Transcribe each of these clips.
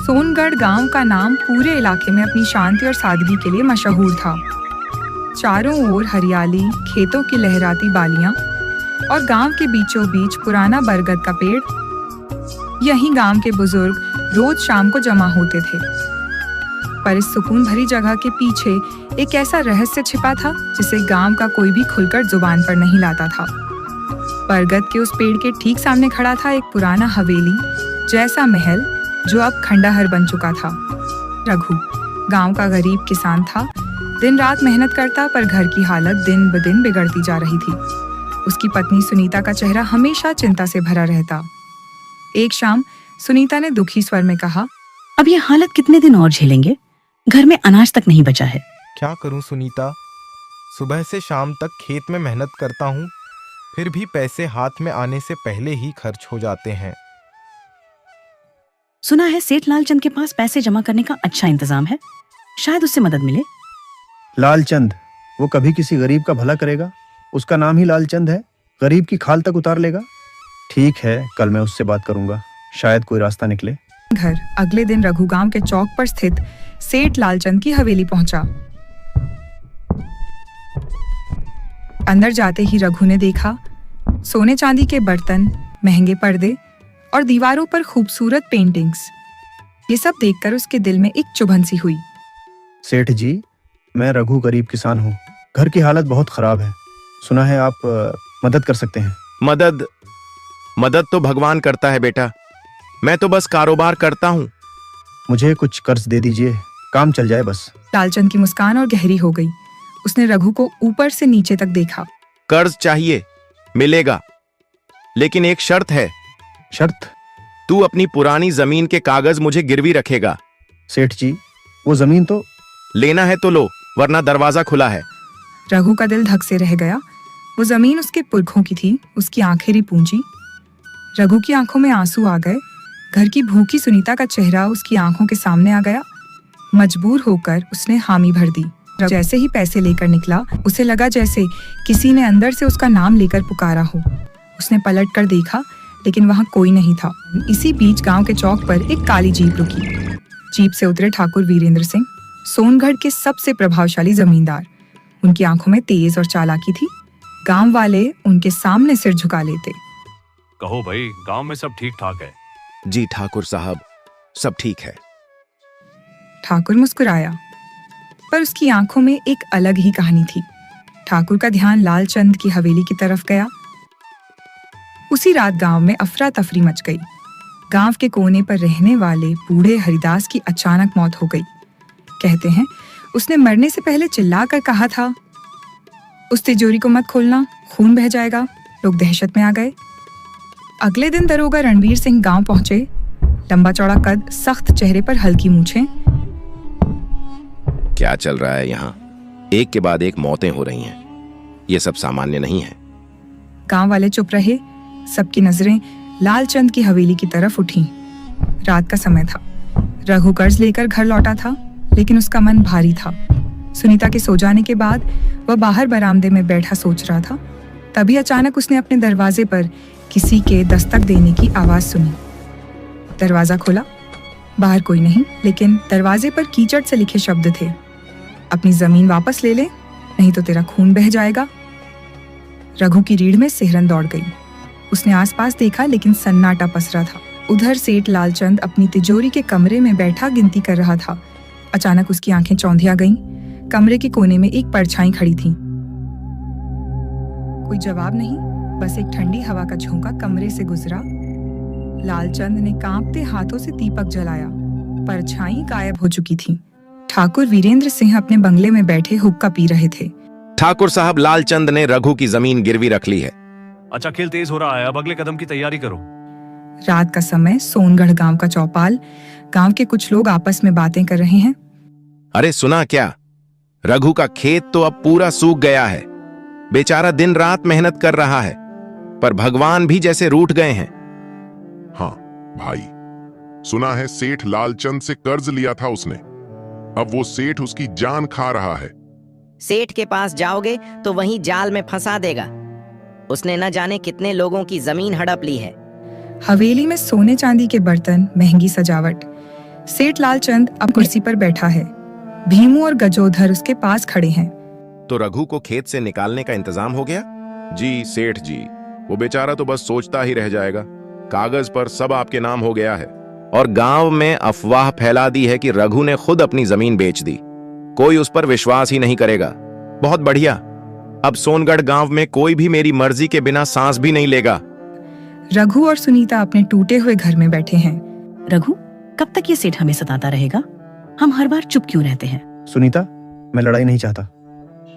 सोनगढ़ गांव का नाम पूरे इलाके में अपनी शांति और सादगी के लिए मशहूर था। चारों ओर हरियाली, खेतों की लहराती बालियां और गांव के बीचों बीच पुराना बरगद का पेड़। यहीं गांव के बुजुर्ग रोज शाम को जमा होते थे। पर इस सुकून भरी जगह के पीछे एक ऐसा रहस्य छिपा था जिसे गांव का कोई भी खुलकर जुबान पर नहीं लाता था। बरगद के उस पेड़ के ठीक सामने खड़ा था एक पुराना हवेली जैसा महल जो अब खंडहर बन चुका था। रघु गांव का गरीब किसान था। दिन रात मेहनत करता, पर घर की हालत दिन ब दिन बिगड़ती जा रही थी। उसकी पत्नी सुनीता का चेहरा हमेशा चिंता से भरा रहता। एक शाम सुनीता ने दुखी स्वर में कहा, अब ये हालत कितने दिन और झेलेंगे? घर में अनाज तक नहीं बचा है। क्या करूं सुनीता, सुबह से शाम तक खेत में मेहनत करता हूं, फिर भी पैसे हाथ में आने से पहले ही खर्च हो जाते हैं। सुना है सेठ लालचंद के पास पैसे जमा करने का अच्छा इंतजाम है, शायद उससे मदद मिले। लालचंद, वो कभी किसी गरीब का भला करेगा? उसका नाम ही लालचंद है। गरीब की खाल तक उतार लेगा। ठीक है, कल मैं उससे बात करूंगा, शायद कोई रास्ता निकले। घर अगले दिन रघु गांव के चौक पर स्थित सेठ लालचंद की हवेली पहुंचा। अंदर जाते ही रघु ने देखा सोने चांदी के बर्तन, महंगे पर्दे और दीवारों पर खूबसूरत पेंटिंग्स। ये सब देखकर उसके दिल में एक चुभन सी हुई। सेठ जी, मैं रघु गरीब किसान हूँ। घर की हालत बहुत खराब है। सुना है आप मदद कर सकते हैं। मदद तो भगवान करता है बेटा, मैं तो बस कारोबार करता हूँ। मुझे कुछ कर्ज दे दीजिए, काम चल जाए बस। लालचंद की मुस्कान और गहरी हो गई। उसने रघु को ऊपर से नीचे तक देखा। कर्ज चाहिए, मिलेगा, लेकिन एक शर्त है। शर्त? तू अपनी पुरानी जमीन के कागज मुझे गिरवी रखेगा। सेठ जी, वो जमीन तो लेना है तो लो, वरना दरवाजा खुला है। रघु का दिल धक से रह गया। वो जमीन उसके पुरखों की थी। उसकी आंखें री पूंजी। रघु की आंखों में आंसू आ गए। घर की भूखी सुनीता का चेहरा उसकी आंखों के सामने आ गया। मजबूर होकर उसने हामी भर दी। जैसे ही पैसे लेकर निकला, उसे लगा जैसे किसी ने अंदर से उसका नाम लेकर पुकारा हो। उसने पलट कर देखा, लेकिन वहां कोई नहीं था। इसी बीच गांव के चौक पर एक काली जीप रुकी। जीप से उतरे ठाकुर वीरेंद्र सिंह, सोनगढ़ के सबसे प्रभावशाली जमींदार। उनकी आंखों में तेज और चालाकी थी। गांव वाले उनके सामने सिर झुका लेते। कहो भाई, गांव में सब ठीक ठाक है? जी ठाकुर साहब, सब ठीक है। ठाकुर मुस्कुराया, पर उसकी आंखों में एक अलग ही कहानी थी। ठाकुर का ध्यान लालचंद की हवेली की तरफ गया। उसी रात गांव में अफरा तफरी मच गई। गांव के कोने पर रहने वाले बूढ़े हरिदास की अचानक मौत हो गई। कहते हैं उसने मरने से पहले चिल्लाकर कहा था, उस तिजोरी को मत खोलना, खून बह जाएगा। लोग दहशत में आ गए। अगले दिन दरोगा रणवीर सिंह गांव पहुंचे। लंबा चौड़ा कद, सख्त चेहरे पर हल्की मूछें। क्या चल रहा है यहाँ? एक के बाद एक मौतें हो रही हैं। ये सब सामान्य नहीं है। गांव वाले चुप रहे। सबकी नजरें लालचंद की हवेली की तरफ उठी। रात का समय था। रघु कर्ज लेकर घर लौटा था, लेकिन उसका मन भारी था। सुनीता के सो जाने के बाद वह बाहर बरामदे में बैठा सोच रहा था। तभी अचानक उसने अपने दरवाजे पर किसी के दस्तक देने की आवाज सुनी। दरवाजा खोला। बाहर कोई नहीं, लेकिन दरवाजे पर कीचड़ से लिखे शब्द थे, अपनी जमीन वापस ले ले, नहीं तो तेरा खून बह जाएगा। रघु की रीढ़ में सिहरन दौड़ गई। उसने आसपास देखा, लेकिन सन्नाटा पसरा था। उधर सेठ लालचंद अपनी तिजोरी के कमरे में बैठा गिनती कर रहा था। अचानक उसकी आंखें चौंधिया गईं। कमरे के कोने में एक परछाई खड़ी थी। कोई जवाब नहीं, बस एक ठंडी हवा का झोंका कमरे से गुजरा। लालचंद ने कांपते हाथों से दीपक जलाया। परछाई गायब हो चुकी थी। ठाकुर वीरेंद्र सिंह अपने बंगले में बैठे हुक्का पी रहे थे। ठाकुर साहब, लालचंद ने रघु की जमीन गिरवी रख ली है। अच्छा, खेल तेज हो रहा है, अब अगले कदम की तैयारी करो। रात का समय, सोनगढ़ गांव का चौपाल। गांव के कुछ लोग आपस में बातें कर रहे हैं। अरे सुना क्या? रघु का खेत तो अब पूरा सूख गया है। बेचारा दिन रात मेहनत कर रहा है, पर भगवान भी जैसे रूठ गए हैं। हाँ भाई, सुना है सेठ लालचंद से कर्ज लिया था उसने। अब वो सेठ उसकी जान खा रहा है। सेठ के पास जाओगे तो वहीं जाल में फंसा देगा। उसने न जाने कितने लोगों की जमीन हड़प ली है। हवेली में सोने चांदी के बर्तन, महंगी सजावट। सेठ लालचंद अब कुर्सी पर बैठा है। भीमू और गजोधर उसके पास खड़े हैं। तो रघु को खेत से निकालने का इंतजाम हो गया? जी सेठ जी, वो बेचारा तो बस सोचता ही रह जाएगा। कागज पर सब आपके नाम हो गया है। और गांव में अफवाह फैला दी है कि रघु ने खुद अपनी जमीन बेच दी। कोई उस पर विश्वास ही नहीं करेगा। बहुत बढ़िया। अब सोनगढ़ गांव में कोई भी मेरी मर्जी के बिना सांस भी नहीं लेगा। रघु और सुनीता अपने टूटे हुए घर में बैठे हैं। रघु, कब तक ये सेठ हमें सताता रहेगा? हम हर बार चुप क्यों रहते हैं? सुनीता, मैं लड़ाई नहीं चाहता।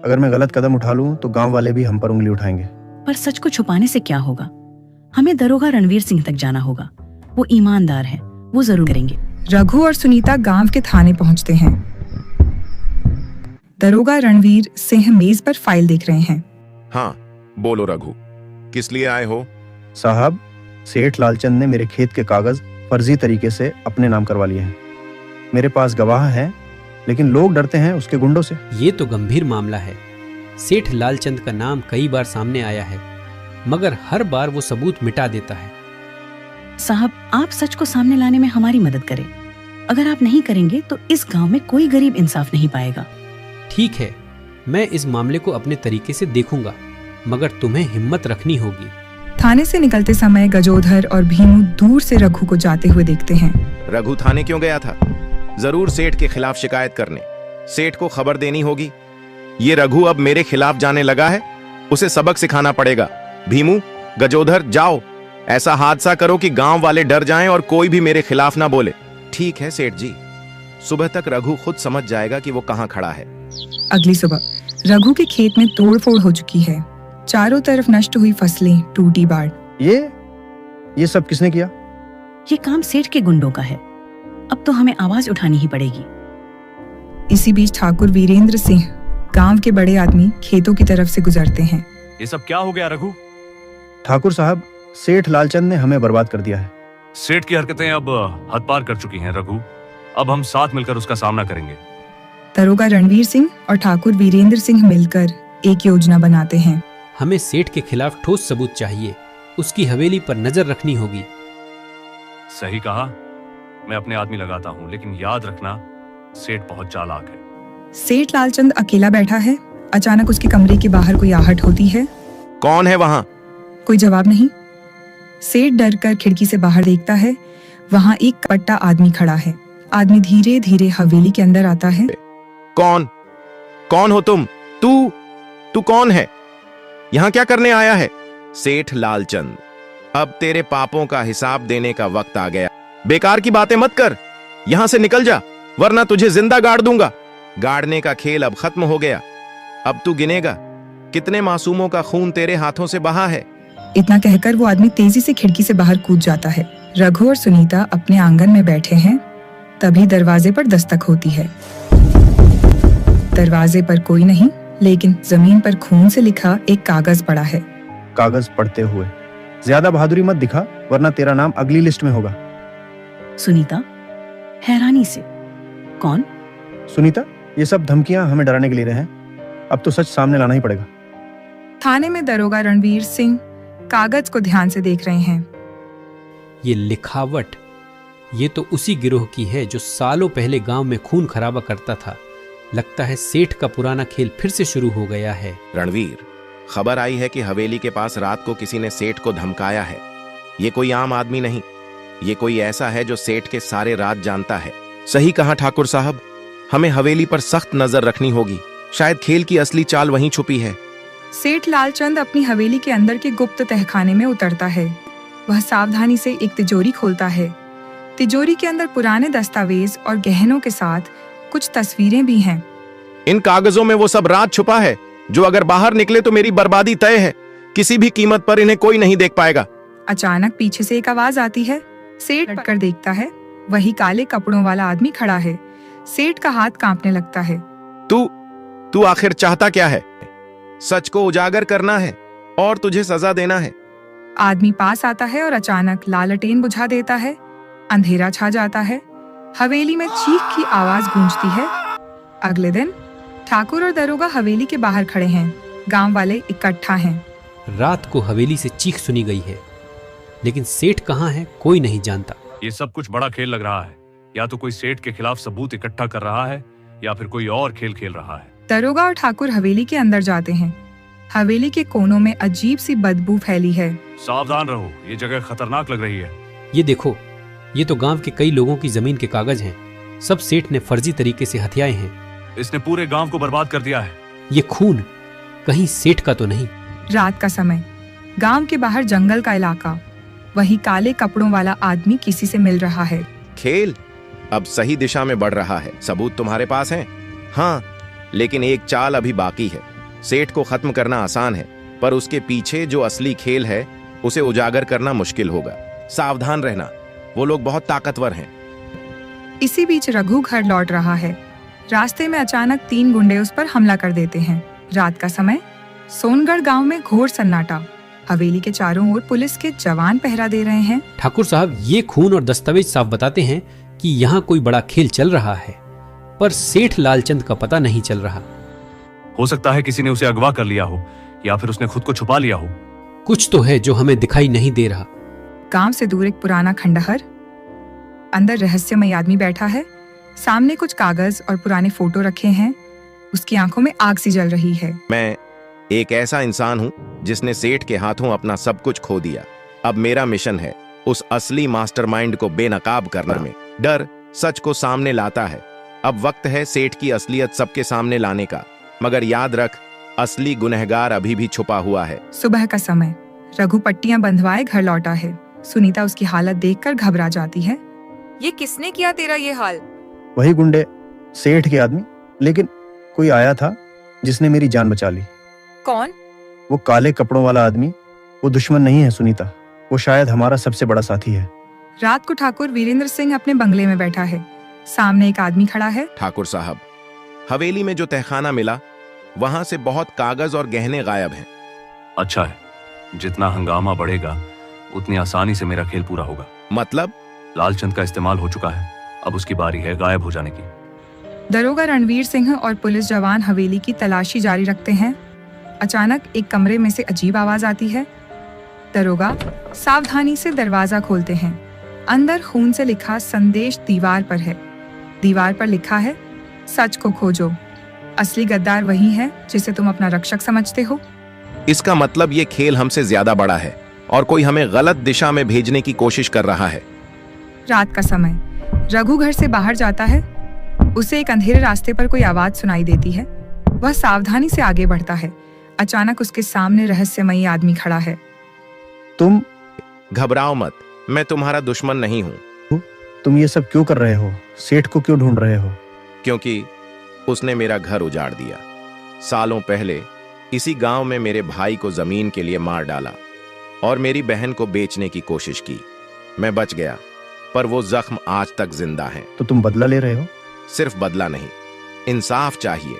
अगर मैं गलत कदम उठा लूं तो गांव वाले भी हम पर उंगली उठाएंगे। पर सच को छुपाने से क्या होगा? हमें दरोगा रणवीर सिंह तक जाना होगा। वो ईमानदार है, वो जरूर करेंगे। रघु और सुनीता गांव के थाने पहुंचते हैं। दरोगा रणवीर सिंह मेज पर फाइल देख रहे हैं। हाँ बोलो रघु, किस लिए आए हो? साहब, सेठ लालचंद ने मेरे खेत के कागज फर्जी तरीके से अपने नाम करवा लिए हैं। मेरे पास गवाह हैं, लेकिन लोग डरते हैं उसके गुंडों से। ये तो गंभीर मामला है। सेठ लालचंद का नाम कई बार सामने आया है, मगर हर बार वो सबूत मिटा देता है। साहब, आप सच को सामने लाने में हमारी मदद करें। अगर आप नहीं करेंगे तो इस गांव में कोई गरीब इंसाफ नहीं पाएगा। ठीक है, मैं इस मामले को अपने तरीके से देखूंगा, मगर तुम्हें हिम्मत रखनी होगी। थाने से निकलते समय गजोधर और भीमू दूर से रघु को जाते हुए देखते हैं। रघु थाने क्यों गया था? जरूर सेठ के खिलाफ शिकायत करने। सेठ को खबर देनी होगी। ये रघु अब मेरे खिलाफ जाने लगा है, उसे सबक सिखाना पड़ेगा। भीमू, गजोधर, जाओ, ऐसा हादसा करो कि गांव वाले डर जाएं और कोई भी मेरे खिलाफ ना बोले। ठीक है सेठ जी। सुबह तक रघु खुद समझ जाएगा कि वो कहां खड़ा है। अगली सुबह रघु के खेत में तोड़फोड़ हो चुकी है। चारों तरफ नष्ट हुई फसलें, टूटी बाड़। ये सब किसने किया? ये काम सेठ के गुंडों का है। अब तो हमें आवाज उठानी ही पड़ेगी। इसी बीच ठाकुर वीरेंद्र सिंह, गांव के बड़े आदमी, खेतों की तरफ से गुजरते हैं। ये सब क्या हो गया रघु? ठाकुर साहब, सेठ लालचंद ने हमें बर्बाद कर दिया है। सेठ की हरकतें अब हद पार कर चुकी हैं रघु। अब हम साथ मिलकर उसका सामना करेंगे। दरोगा रणवीर सिंह और ठाकुर वीरेंद्र सिंह मिलकर एक योजना बनाते हैं। हमें सेठ के खिलाफ ठोस सबूत चाहिए। उसकी हवेली पर नजर रखनी होगी। सही कहा। मैं अपने आदमी लगाता हूँ, लेकिन याद रखना सेठ बहुत चालाक है। सेठ लालचंद अकेला बैठा है। अचानक उसके कमरे के बाहर कोई आहट होती है। कौन है वहां? कोई जवाब नहीं। सेठ डरकर खिड़की से बाहर देखता है। वहां एक पट्टा आदमी खड़ा है। आदमी धीरे धीरे हवेली के अंदर आता है। कौन हो तुम? तू कौन है? यहां क्या करने आया है? सेठ लालचंद, अब तेरे पापों का हिसाब देने का वक्त आ गया। बेकार की बातें मत कर। यहां से निकल जा, वरना तुझे जिंदा गाड़ दूंगा। गाड़ने का खेल अब खत्म हो गया। अब तू गिनेगा कितने मासूमों का खून तेरे हाथों से बहा है। इतना कहकर वो आदमी तेजी से खिड़की से बाहर कूद जाता है। रघु और सुनीता अपने आंगन में बैठे हैं। तभी दरवाजे पर दस्तक होती है। दरवाजे पर कोई नहीं, लेकिन जमीन पर खून से लिखा एक कागज पड़ा है। कागज पढ़ते हुए, ज्यादा बहादुरी मत दिखा, वरना तेरा नाम अगली लिस्ट में होगा। सुनीता हैरानी से, कौन? सुनीता, ये सब धमकियां हमें डराने के लिए रहे हैं। अब तो सच सामने लाना ही पड़ेगा। थाने में दरोगा रणवीर सिंह कागज को ध्यान से देख रहे हैं। ये लिखावट, ये तो उसी गिरोह की है जो सालों पहले गांव में खून खराबा करता था। लगता है सेठ का पुराना खेल फिर से शुरू हो गया है। रणवीर, खबर आई है कि हवेली के पास रात को किसी ने सेठ को धमकाया है। ये कोई आम आदमी नहीं, ये कोई ऐसा है जो सेठ के सारे राज जानता है। सही कहा ठाकुर साहब, हमें हवेली पर सख्त नजर रखनी होगी। शायद खेल की असली चाल वहीं छुपी है। सेठ लालचंद अपनी हवेली के अंदर के गुप्त तहखाने में उतरता है। वह सावधानी से एक तिजोरी खोलता है। तिजोरी के अंदर पुराने दस्तावेज और गहनों के साथ कुछ तस्वीरें भी हैं। इन कागजों में वो सब राज छुपा है जो अगर बाहर निकले तो मेरी बर्बादी तय है। किसी भी कीमत पर इन्हें कोई नहीं देख पाएगा। अचानक पीछे से एक आवाज आती है। सेठ पलटकर देखता है। वही काले कपड़ों वाला आदमी खड़ा है। सेठ का हाथ कांपने लगता है। तू आखिर चाहता क्या है? सच को उजागर करना है और तुझे सजा देना है। आदमी पास आता है और अचानक लालटेन बुझा देता है। अंधेरा छा जाता है। हवेली में चीख की आवाज गूंजती है। अगले दिन ठाकुर और दरोगा हवेली के बाहर खड़े हैं। गांव वाले इकट्ठा हैं। रात को हवेली से चीख सुनी गई है, लेकिन सेठ कहाँ है कोई नहीं जानता। ये सब कुछ बड़ा खेल लग रहा है। या तो कोई सेठ के खिलाफ सबूत इकट्ठा कर रहा है या फिर कोई और खेल खेल रहा है। दरोगा और ठाकुर हवेली के अंदर जाते हैं। हवेली के कोनों में अजीब सी बदबू फैली है। सावधान रहो, ये जगह खतरनाक लग रही है। ये देखो, ये तो गांव के कई लोगों की जमीन के कागज हैं। सब सेठ ने फर्जी तरीके से हथियाए हैं। इसने पूरे गांव को बर्बाद कर दिया है। ये खून कहीं सेठ का तो नहीं? रात का समय, गांव के बाहर जंगल का इलाका, वही काले कपड़ों वाला आदमी किसी से मिल रहा है। खेल अब सही दिशा में बढ़ रहा है। सबूत तुम्हारे पास हैं? हाँ, लेकिन एक चाल अभी बाकी है। सेठ को खत्म करना आसान है, पर उसके पीछे जो असली खेल है उसे उजागर करना मुश्किल होगा। सावधान रहना, वो लोग बहुत ताकतवर हैं। इसी बीच रघु घर लौट रहा है। रास्ते में अचानक 3 गुंडे उस पर हमला कर देते हैं। रात का समय, सोनगढ़ गांव में घोर सन्नाटा। हवेली के चारों ओर पुलिस के जवान पहरा दे रहे हैं। ठाकुर साहब, ये खून और दस्तावेज साफ बताते हैं कि यहाँ कोई बड़ा खेल चल रहा है, पर सेठ लालचंद का पता नहीं चल रहा। हो सकता है किसी ने उसे अगवा कर लिया हो या फिर उसने खुद को छुपा लिया हो। कुछ तो है जो हमें दिखाई नहीं दे रहा। गांव से दूर एक पुराना खंडहर, अंदर रहस्यमय आदमी बैठा है। सामने कुछ कागज और पुराने फोटो रखे हैं। उसकी आंखों में आग सी जल रही है। मैं एक ऐसा इंसान हूं जिसने सेठ के हाथों अपना सब कुछ खो दिया। अब मेरा मिशन है उस असली मास्टरमाइंड को बेनकाब करना। में डर सच को सामने लाता है। अब वक्त है सेठ की असलियत सबके सामने लाने का। मगर याद रख, असली गुनहगार अभी भी छुपा हुआ है। सुबह का समय, रघु पट्टियां बंधवाए घर लौटा है। सुनीता उसकी हालत देखकर घबरा जाती है। ये किसने किया तेरा ये हाल? वही गुंडे, सेठ के आदमी। लेकिन कोई आया था जिसने मेरी जान बचा ली। कौन? वो काले कपड़ों वाला आदमी। वो दुश्मन नहीं है सुनीता, वो शायद हमारा सबसे बड़ा साथी है। रात को ठाकुर वीरेंद्र सिंह अपने बंगले में बैठा है। सामने एक आदमी खड़ा है। ठाकुर साहब, हवेली में जो तहखाना मिला वहां से बहुत कागज और गहने गायब हैं। अच्छा है, जितना हंगामा बढ़ेगा उतनी आसानी से मेरा खेल पूरा होगा। मतलब? लालचंद का इस्तेमाल हो चुका है, अब उसकी बारी है गायब हो जाने की। दरोगा रणवीर सिंह और पुलिस जवान हवेली की तलाशी जारी रखते हैं। अचानक एक कमरे में से अजीब आवाज आती है। दरोगा सावधानी से दरवाजा खोलते हैं। अंदर खून से लिखा संदेश दीवार पर है। दीवार पर लिखा है, सच को खोजो, असली गद्दार वही है जिसे तुम अपना रक्षक समझते हो। इसका मतलब ये खेल हमसे ज्यादा बड़ा है और कोई हमें गलत दिशा में भेजने की कोशिश कर रहा है। रात का समय, रघु घर से बाहर जाता है। उसे एक अंधेरे रास्ते पर कोई आवाज सुनाई देती है। वह सावधानी से आगे बढ़ता है। अचानक उसके सामने रहस्यमयी आदमी खड़ा है। तुम? घबराओ मत, मैं तुम्हारा दुश्मन नहीं हूं। तुम ये सब क्यों कर रहे हो? सेठ को क्यों ढूंढ रहे हो? क्योंकि उसने मेरा घर उजाड़ दिया। सालों पहले इसी गांव में मेरे भाई को जमीन के लिए मार डाला और मेरी बहन को बेचने की कोशिश की। मैं बच गया, पर वो जख्म आज तक जिंदा है। तो तुम बदला ले रहे हो? सिर्फ बदला नहीं, इंसाफ चाहिए,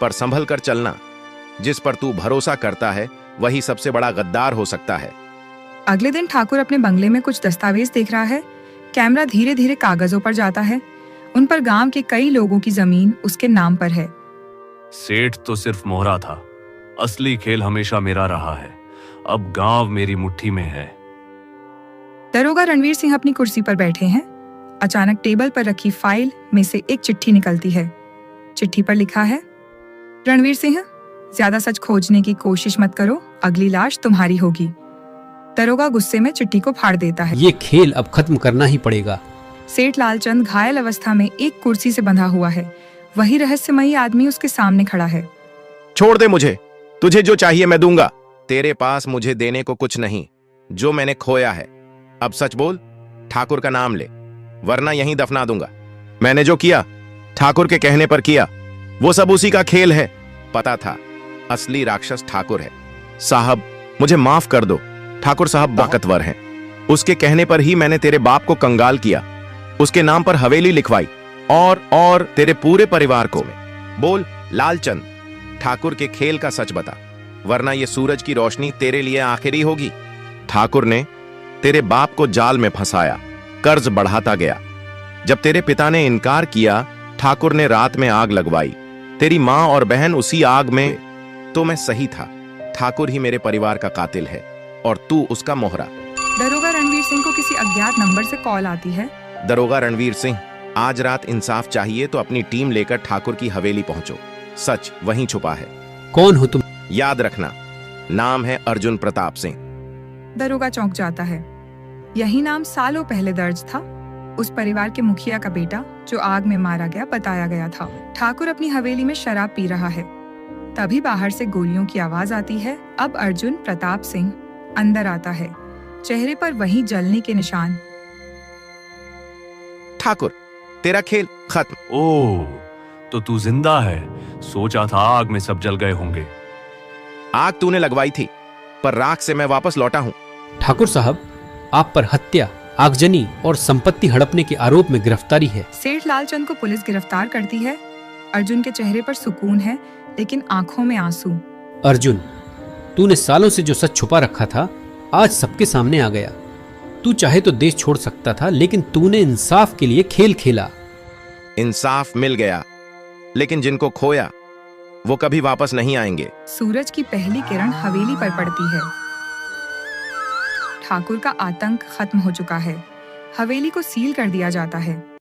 पर संभल कर चलना। जिस पर तू भरोसा करता है वही सबसे बड़ा गद्दार हो सकता है। अगले दिन ठाकुर अपने बंगले में कुछ दस्तावेज देख रहा है। कैमरा धीरे धीरे कागजों पर जाता है। उन पर गांव के कई लोगों की जमीन उसके नाम पर है। सेठ तो सिर्फ मोहरा था, असली खेल हमेशा मेरा रहा है। अब गांव मेरी मुट्ठी में है। दरोगा रणवीर सिंह अपनी कुर्सी पर बैठे हैं। अचानक टेबल पर रखी फाइल में से एक चिट्ठी निकलती है। चिट्ठी पर लिखा है, रणवीर सिंह, ज्यादा सच खोजने की कोशिश मत करो, अगली लाश तुम्हारी होगी। दरोगा गुस्से में चिट्ठी को फाड़ देता है। ये खेल अब खत्म करना ही पड़ेगा। सेठ लालचंद घायल अवस्था में एक कुर्सी से बंधा हुआ है। वही रहस्यमयी आदमी उसके सामने खड़ा है। छोड़ दे मुझे, तुझे जो चाहिए मैं दूंगा। तेरे पास मुझे देने को कुछ नहीं, जो मैंने खोया है। अब सच बोल, ठाकुर का नाम ले, वरना यहीं दफना दूंगा। मैंने जो किया ठाकुर के कहने पर किया, वो सब उसी का खेल है। पता था असली राक्षस ठाकुर है। साहब, मुझे माफ कर दो। ठाकुर साहब ताकतवर हैं। उसके कहने पर ही मैंने तेरे बाप को कंगाल किया, उसके नाम पर हवेली लिखवाई और तेरे पूरे परिवार को। बोल लालचंद, ठाकुर के खेल का सच बता, वरना ये सूरज की रोशनी तेरे लिए आखिरी होगी। ठाकुर ने तेरे बाप को जाल में फंसाया, कर्ज बढ़ाता गया। जब तेरे पिता ने इनकार किया, ठाकुर ने रात में आग लगवाई। तेरी माँ और बहन उसी आग में। तो मैं सही था, ठाकुर ही मेरे परिवार का कातिल है और तू उसका मोहरा। दरोगा रणवीर सिंह को किसी अज्ञात नंबर से कॉल आती है। दरोगा रणवीर सिंह, आज रात इंसाफ चाहिए तो अपनी टीम लेकर ठाकुर की हवेली पहुंचो। सच वहीं छुपा है। कौन हो तुम? याद रखना, नाम है अर्जुन प्रताप सिंह। दरोगा चौंक जाता है। यही नाम सालों पहले दर्ज था। उस परिवार के मुखिया का बेटा जो आग में मारा गया बताया गया था। ठाकुर अपनी हवेली में शराब पी रहा है। तभी बाहर से गोलियों की आवाज आती है। अब अर्जुन प्रताप सिंह अंदर आता है, चेहरे पर वही जलने के निशान। ठाकुर, तेरा खेल खत्म। ओह, तो तू जिंदा है। सोचा था आग में सब जल गए होंगे। आग तूने लगवाई थी, पर राख से मैं वापस लौटा हूं। ठाकुर साहब, आप पर हत्या, आगजनी और संपत्ति हड़पने के आरोप में गिरफ्तारी है। सेठ लालचंद को पुलिस गिरफ्तार करती है। अर्जुन के चेहरे पर सुकून है, लेकिन आंखों में आंसू। अर्जुन, तूने सालों से जो सच छुपा रखा था आज सबके सामने आ गया। तू चाहे तो देश छोड़ सकता था, लेकिन तूने इंसाफ के लिए खेल खेला। इंसाफ मिल गया, लेकिन जिनको खोया वो कभी वापस नहीं आएंगे। सूरज की पहली किरण हवेली पर पड़ती है। ठाकुर का आतंक खत्म हो चुका है। हवेली को सील कर दिया जाता है।